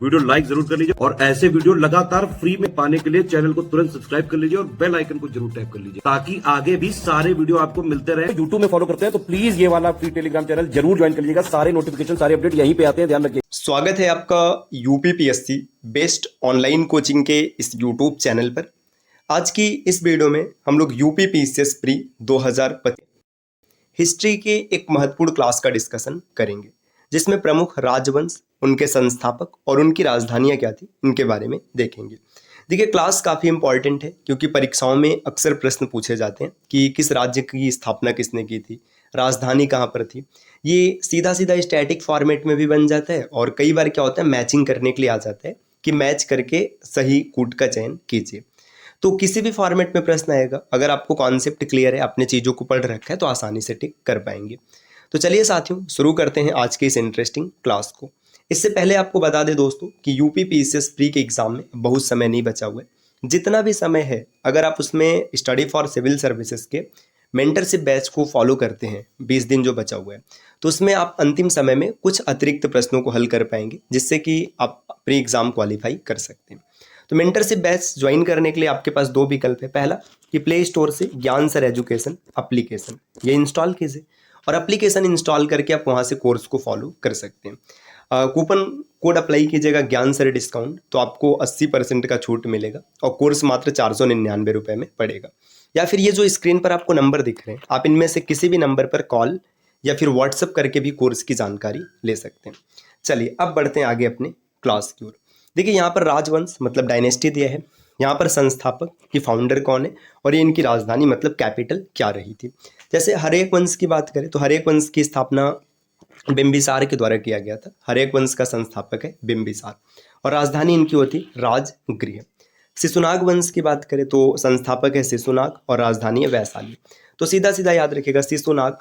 Video like जरूर कर लीजिए और ऐसे वीडियो लगातार फ्री में पाने के लिए चैनल को तुरंत सब्सक्राइब कर लीजिए और बेल आइकन को जरूर टैप कर लीजिए ताकि आगे भी सारे वीडियो आपको मिलते रहे। यूट्यूब में फॉलो करते हैं तो प्लीज ये वाला फ्री टेलीग्राम चैनल जरूर ज्वाइन कर लीजिएगा। सारे नोटिफिकेशन सारे अपडेट यहीं पे आते हैं, ध्यान रखिए। स्वागत है आपका यूपीपीएससी बेस्ट ऑनलाइन कोचिंग के इस यूट्यूब चैनल पर। आज की इस वीडियो में हम लोग यूपीपीएससी प्री 2025 हिस्ट्री के एक महत्वपूर्ण क्लास का डिस्कशन करेंगे, जिसमें प्रमुख राजवंश, उनके संस्थापक और उनकी राजधानियां क्या थी, इनके बारे में देखेंगे। देखिए, क्लास काफ़ी इंपॉर्टेंट है क्योंकि परीक्षाओं में अक्सर प्रश्न पूछे जाते हैं कि किस राज्य की स्थापना किसने की थी, राजधानी कहाँ पर थी। ये सीधा सीधा स्टैटिक फॉर्मेट में भी बन जाता है और कई बार क्या होता है, मैचिंग करने के लिए आ जाता है कि मैच करके सही कूट का चयन कीजिए। तो किसी भी फॉर्मेट में प्रश्न आएगा, अगर आपको कॉन्सेप्ट क्लियर है, आपने चीज़ों को पढ़ रखा है, तो आसानी से टिक कर पाएंगे। तो चलिए साथियों, शुरू करते हैं आज के इस इंटरेस्टिंग क्लास को। इससे पहले आपको बता दें दोस्तों कि यूपीपीएससी प्री के एग्जाम में बहुत समय नहीं बचा हुआ है। जितना भी समय है, अगर आप उसमें स्टडी फॉर सिविल सर्विसेज के मेंटरशिप बैच को फॉलो करते हैं, 20 दिन जो बचा हुआ है, तो उसमें आप अंतिम समय में कुछ अतिरिक्त प्रश्नों को हल कर पाएंगे, जिससे कि आप प्री एग्जाम क्वालिफाई कर सकते हैं। तो मेंटरशिप बैच ज्वाइन करने के लिए आपके पास दो विकल्प है। पहला कि प्ले स्टोर से ज्ञान सर एजुकेशन एप्लीकेशन ये इंस्टॉल कीजिए और एप्लीकेशन इंस्टॉल करके आप वहाँ से कोर्स को फॉलो कर सकते हैं। कूपन कोड अप्लाई कीजिएगा ज्ञान सर डिस्काउंट, तो आपको 80% का छूट मिलेगा और कोर्स मात्र 499 रुपये में पड़ेगा। या फिर ये जो स्क्रीन पर आपको नंबर दिख रहे हैं, आप इनमें से किसी भी नंबर पर कॉल या फिर व्हाट्सअप करके भी कोर्स की जानकारी ले सकते हैं। चलिए अब बढ़ते हैं आगे अपने क्लास की ओर। देखिए, यहाँ पर राजवंश मतलब डायनेस्टी दिया है, यहाँ पर संस्थापक की फाउंडर कौन है और ये इनकी राजधानी मतलब कैपिटल क्या रही थी। जैसे हरेक वंश की बात करें तो हरेक वंश की स्थापना बिंबिसार के द्वारा किया गया था। हरेक वंश का संस्थापक है बिंबिसार और राजधानी इनकी होती राजगृह। शिशुनाग वंश की बात करें तो संस्थापक है शिशुनाग और राजधानी है वैशाली। तो सीधा सीधा याद रखिएगा, शिशुनाग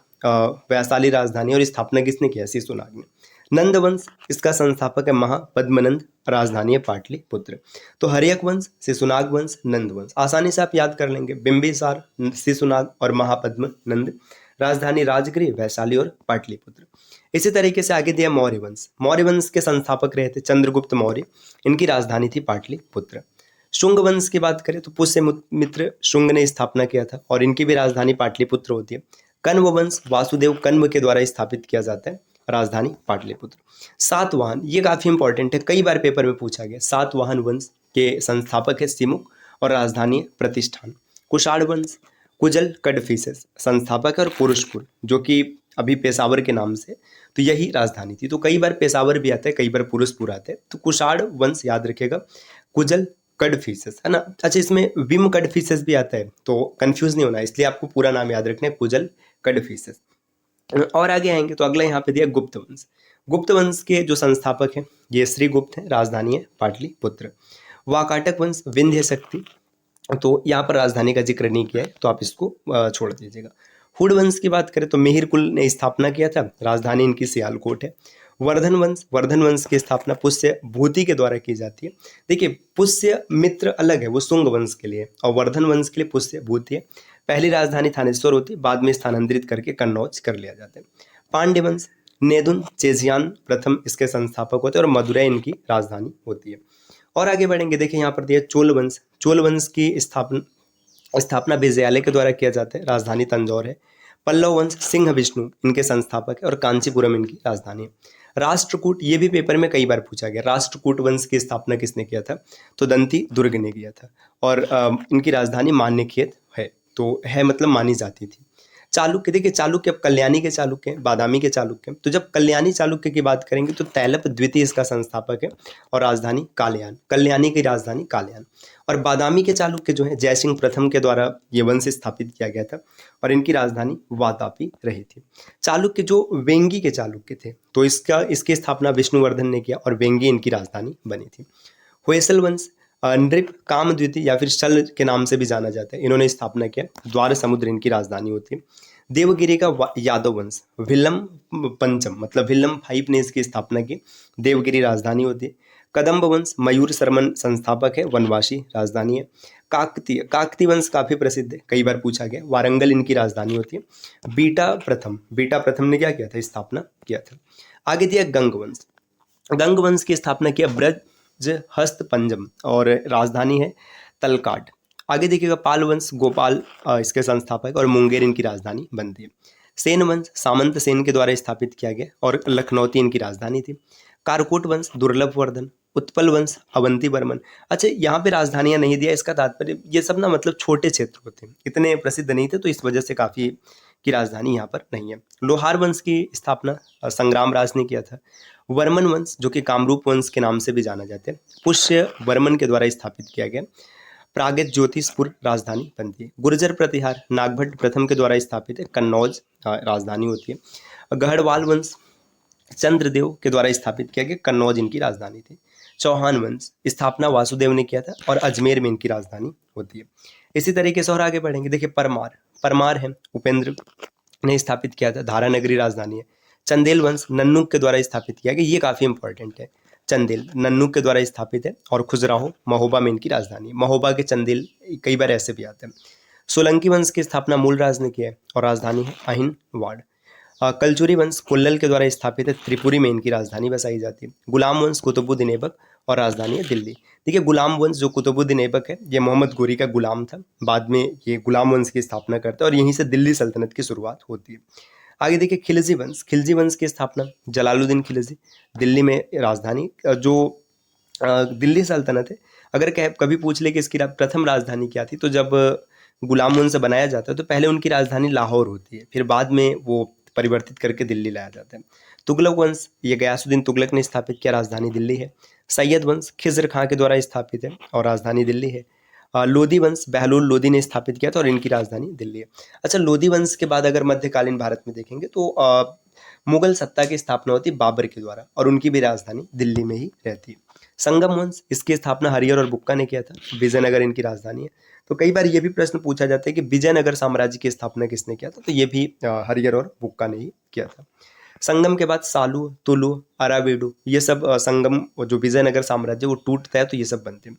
वैशाली राजधानी और स्थापना किसने किया, शिशुनाग ने। नंद वंश, इसका संस्थापक है महापद्मनंद, राजधानी है पाटलिपुत्र। तो हर्यक वंश, शिशुनाग वंश, नंद वंश आसानी से आप याद कर लेंगे। बिंबिसार, शिशुनाग और महापद्मनंद, राजधानी राजगृह, वैशाली और पाटलिपुत्र। इसी तरीके से आगे दिया मौर्य वंश। मौर्य वंश के संस्थापक रहे थे चंद्रगुप्त मौर्य, इनकी राजधानी थी पाटलिपुत्र। शुंग वंश की बात करें तो पुष्यमित्र शुंग ने स्थापना किया था और इनकी भी राजधानी पाटलिपुत्र होती है। कण्व वंश वासुदेव कण्व के द्वारा स्थापित किया जाता है, राजधानी पाटलिपुत्र। सातवाहन, ये काफी इंपॉर्टेंट है, कई बार पेपर में पूछा गया। सातवाहन वंश के संस्थापक है सिमुक और राजधानी प्रतिष्ठान। कुषाण वंश, कुजल कडफिसेस संस्थापक है और पुरुषपुर, जो कि अभी पेशावर के नाम से, तो यही राजधानी थी। तो कई बार पेशावर भी आता है, कई बार पुरुषपुर आता है। तो कुषाण वंश याद रखेगा, कुजल कडफिसेस है ना। अच्छा, इसमें विम कडफिसेस भी आता है, तो कंफ्यूज नहीं होना, इसलिए आपको पूरा नाम याद रखना है, कुजल कडफिसेस। और आगे आएंगे तो अगला यहाँ पे दिया गुप्त वंश। गुप्त वंश के जो संस्थापक हैं ये श्री गुप्त हैं, राजधानी है पाटलिपुत्र। वाकाटक वंश, विंध्य शक्ति, तो यहाँ पर राजधानी का जिक्र नहीं किया है, तो आप इसको छोड़ दीजिएगा। हुड वंश की बात करें तो मिहिर कुल ने स्थापना किया था, राजधानी इनकी सियालकोट है। वर्धन वंश, वर्धन वंश की स्थापना पुष्य भूति के द्वारा की जाती है। देखिए, पुष्य मित्र अलग है, वो शुंग वंश के लिए, और वर्धन वंश के लिए पुष्य भूति है। पहली राजधानी थानेश्वर होती है, बाद में स्थानांतरित करके कन्नौज कर लिया जाता है। पांड्य वंश, नेदुन चेजियान प्रथम इसके संस्थापक होते हैं और मदुरै इनकी राजधानी होती है। और आगे बढ़ेंगे, देखिए यहाँ पर दिया चोल वंश। चोल वंश की स्थापना विजयालय के द्वारा किया जाता है, राजधानी तंजौर है। पल्लव वंश, सिंह विष्णु इनके संस्थापक है और कांचीपुरम इनकी राजधानी है। राष्ट्रकूट, ये भी पेपर में कई बार पूछा गया, राष्ट्रकूट वंश की स्थापना किसने किया था, तो दंती दुर्ग ने किया था और इनकी राजधानी मान्यखेत है, तो है मतलब मानी जाती थी। चालुक्य, देखिए चालुक्य अब कल्याणी के चालुक्य, बादामी के चालुक्य। तो जब कल्याणी चालुक्य की बात करेंगे तो तैलप द्वितीय इसका संस्थापक है और राजधानी कालयान, कल्याणी की राजधानी कालयान। और बादामी के चालुक्य जो है जयसिंह प्रथम के द्वारा ये वंश स्थापित किया गया था और इनकी राजधानी वातापी रही थी। चालुक्य जो वेंगी के चालुक्य थे, तो इसकी स्थापना विष्णुवर्धन ने किया और वेंगी इनकी राजधानी बनी थी। होयसल वंश, नृप काम द्वितीय या फिर शल के नाम से भी जाना जाता है, इन्होंने स्थापना किया, द्वार समुद्र इनकी राजधानी होती है। देवगिरी का यादव वंश, विल्लम पंचम मतलब विल्लम फाइव ने इसकी स्थापना की, देवगिरी राजधानी होती है। कदम्ब वंश, मयूर शर्मन संस्थापक है, वनवासी राजधानी है। काकतीय वंश काफी प्रसिद्ध है, कई बार पूछा गया, वारंगल इनकी राजधानी होती है। बीटा प्रथम ने क्या किया था, स्थापना किया था। आगे दिया गंग वंश। गंग वंश की स्थापना किया ब्रज हस्त पंजम और राजधानी है तलकाट। आगे देखिएगा पाल वंश गोपाल इसके संस्थापक और मुंगेर इनकी राजधानी बनती है। सेन वंश सामंत सेन के द्वारा स्थापित किया गया और लखनौती इनकी राजधानी थी। कारकोट वंश दुर्लभ वर्धन, उत्पल वंश अवंती वर्मन। अच्छा यहाँ पे राजधानियां नहीं दिया, इसका तात्पर्य ये सब ना मतलब छोटे क्षेत्र होते हैं, इतने प्रसिद्ध नहीं थे, तो इस वजह से काफी की राजधानी यहाँ पर नहीं है। लोहार वंश की स्थापना संग्राम राज ने किया था। वर्मन वंश जो कि कामरूप वंश के नाम से भी जाना जाते हैं, पुष्य वर्मन के द्वारा स्थापित किया गया। प्रागैत ज्योतिषपुर राजधानी बनती है। गुर्जर प्रतिहार नागभट्ट प्रथम के द्वारा स्थापित है, कन्नौज राजधानी होती है। गढ़वाल वंश चंद्रदेव के द्वारा स्थापित किया गया, कन्नौज इनकी राजधानी थी। चौहान वंश स्थापना वासुदेव ने किया था और अजमेर में इनकी राजधानी होती है। इसी तरीके से और आगे बढ़ेंगे, देखिए परमार है उपेंद्र ने स्थापित किया था, धारानगरी राजधानी है। चंदेल वंश नन्नुक के द्वारा स्थापित किया गया, ये काफी इंपॉर्टेंट है। चंदेल नन्नुक के द्वारा स्थापित है और खुजराहो महोबा में इनकी राजधानी है। महोबा के चंदेल कई बार ऐसे भी आते हैं। सोलंकी वंश की स्थापना मूलराज ने किया है और राजधानी है अहिनवाड़। कलचुरी वंश कुल्लल के द्वारा स्थापित है, त्रिपुरी में इनकी राजधानी बसाई जाती है। गुलाम वंश कुतुबुद्दीन ऐबक और राजधानी है दिल्ली। देखिए गुलाम वंश जो कुतुबुद्दीन ऐबक है ये मोहम्मद गोरी का गुलाम था, बाद में ये गुलाम वंश की स्थापना करता है और यहीं से दिल्ली सल्तनत की शुरुआत होती है। आगे देखिए खिलजी वंश की स्थापना जलालुद्दीन खिलजी, दिल्ली में राजधानी। जो दिल्ली सल्तनत है, अगर कभी पूछ ले कि इसकी प्रथम राजधानी क्या थी, तो जब गुलाम वंश बनाया जाता है तो पहले उनकी राजधानी लाहौर होती है, फिर बाद में वो परिवर्तित करके दिल्ली लाया जाता है। तुगलक वंश ये गयासुद्दीन तुगलक ने स्थापित किया, राजधानी दिल्ली है। सैयद वंश खिज्र खां के द्वारा स्थापित है और राजधानी दिल्ली है। लोधी वंश बहलोल लोधी ने स्थापित किया था और इनकी राजधानी दिल्ली है। अच्छा लोधी वंश के बाद अगर मध्यकालीन भारत में देखेंगे तो मुगल सत्ता की स्थापना होती बाबर के द्वारा और उनकी भी राजधानी दिल्ली में ही रहती है। संगम वंश इसकी स्थापना हरियर और बुक्का ने किया था, विजयनगर इनकी राजधानी है। तो कई बार ये भी प्रश्न पूछा जाता है कि विजयनगर साम्राज्य की स्थापना किसने किया था, तो ये भी हरियर और बुक्का ने ही किया था। संगम के बाद सालू तुलु अरावेडु ये सब संगम जो विजयनगर साम्राज्य वो टूटता है तो ये सब बनते हैं।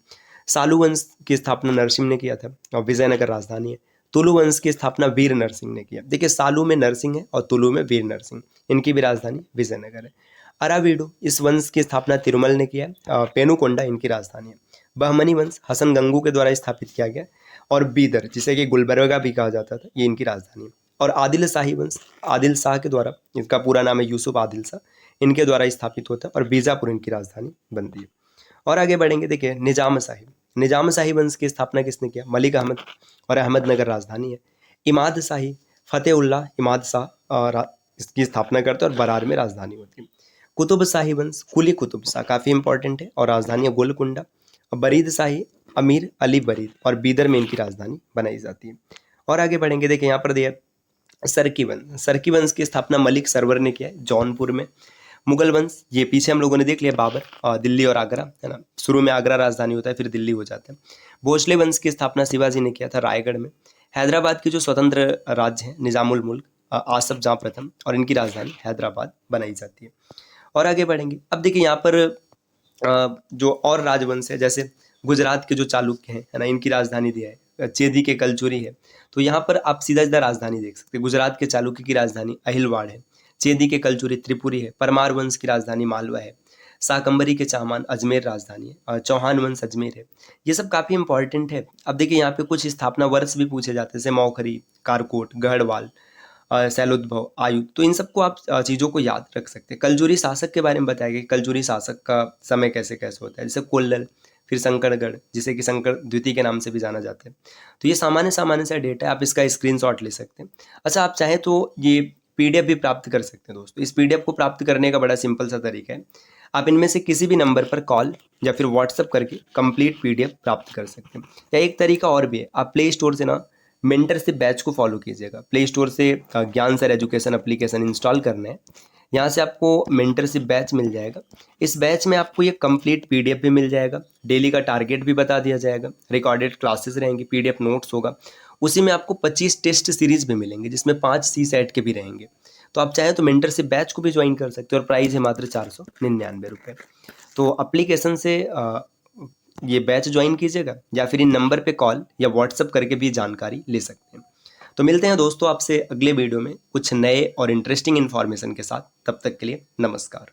सालू वंश की स्थापना नरसिंह ने किया था और विजयनगर राजधानी है। तुलु वंश की स्थापना वीर नरसिंह ने किया। देखिए सालू में नरसिंह है और तुलु में वीर नरसिंह, इनकी भी राजधानी विजयनगर है। अरावीडु इस वंश की स्थापना तिरुमल ने किया है, पेनुकोंडा इनकी राजधानी है। बहमनी वंश हसन गंगू के द्वारा स्थापित किया गया और बीदर जिसे कि गुलबर्गा भी कहा जाता था ये इनकी राजधानी है। और आदिल शाही वंश आदिल शाह के द्वारा, इसका पूरा नाम है यूसुफ आदिल शाह, इनके द्वारा स्थापित होता है और बीजापुर इनकी राजधानी बनती है। और आगे बढ़ेंगे, देखिए निजाम शाही वंश की स्थापना किसने किया, मलिक अहमद और अहमदनगर राजधानी है। इमाद शाही फतेहुल्लाह इमाद शाह इसकी स्थापना करते हैं और बरार में राजधानी होती है। कुतुब शाही वंश कुली कुतुब शाह काफ़ी इंपॉर्टेंट है और राजधानी है गोलकुंडा। बरीद शाही अमीर अली बरीद और बीदर में इनकी राजधानी बनाई जाती है। और आगे बढ़ेंगे, देखिए यहाँ पर दिया सरकी वंश की स्थापना मलिक सरवर ने किया है जौनपुर में। मुगल वंश ये पीछे हम लोगों ने देख लिया बाबर, दिल्ली और आगरा है ना, शुरू में आगरा राजधानी होता है फिर दिल्ली हो जाता है। भोसले वंश की स्थापना शिवाजी ने किया था रायगढ़ में। हैदराबाद की जो स्वतंत्र राज्य है निजामुल मुल्क आसफ जहाँ प्रथम और इनकी राजधानी हैदराबाद बनाई जाती है। और आगे बढ़ेंगे, अब देखिए यहाँ पर जो और राजवंश है जैसे गुजरात के जो चालुक्य हैं है ना, इनकी राजधानी दिया है, चेदी के कलचुरी है। तो यहाँ पर आप सीधा सीधा राजधानी देख सकते हैं, गुजरात के चालुक्य की राजधानी अहिलवाड़ है, चेदी के कलचुरी त्रिपुरी है, परमार वंश की राजधानी मालवा है, शाकंबरी के चामान अजमेर राजधानी है, और चौहान वंश अजमेर है। ये सब काफ़ी इंपॉर्टेंट है। अब देखिए यहाँ पे कुछ स्थापना वर्ष भी पूछे जाते हैं, जैसे मौखरी, कारकोट, गढ़वाल, शैलोद्भव, आयुध। तो इन सबको आप चीज़ों को याद रख सकते हैं। कलजुरी शासक के बारे में बताया गया, कलजुरी शासक का समय कैसे कैसे होता है, जैसे कोल्लल, फिर शंकरगढ़ जिसे कि शंकर द्वितीय के नाम से भी जाना जाता है। तो ये सामान्य सा डेटा है, आप इसका स्क्रीनशॉट ले सकते हैं। अच्छा आप चाहें तो ये PDF भी प्राप्त कर सकते हैं दोस्तों। इस PDF को प्राप्त करने का बड़ा सिंपल सा तरीका है, आप इनमें से किसी भी नंबर पर कॉल या फिर व्हाट्सअप करके कंप्लीट PDF प्राप्त कर सकते हैं। या एक तरीका और भी है, आप प्ले स्टोर से ना मेंटरशिप बैच को फॉलो कीजिएगा। प्ले स्टोर से ज्ञान सर एजुकेशन एप्लीकेशन इंस्टॉल करना है, यहाँ से आपको मेंटरशिप बैच मिल जाएगा। इस बैच में आपको ये कंप्लीट PDF भी मिल जाएगा, डेली का टारगेट भी बता दिया जाएगा, रिकॉर्डेड क्लासेस रहेंगी, PDF नोट्स होगा। उसी में आपको 25 टेस्ट सीरीज भी मिलेंगे जिसमें 5 CSAT के भी रहेंगे। तो आप चाहें तो मेंटरशिप बैच को भी ज्वाइन कर सकते हो और प्राइस है मात्र 499 रुपये। तो एप्लीकेशन से ये बैच ज्वाइन कीजिएगा या फिर इन नंबर पे कॉल या व्हाट्सअप करके भी जानकारी ले सकते हैं। तो मिलते हैं दोस्तों आपसे अगले वीडियो में कुछ नए और इंटरेस्टिंग इन्फॉर्मेशन के साथ। तब तक के लिए नमस्कार।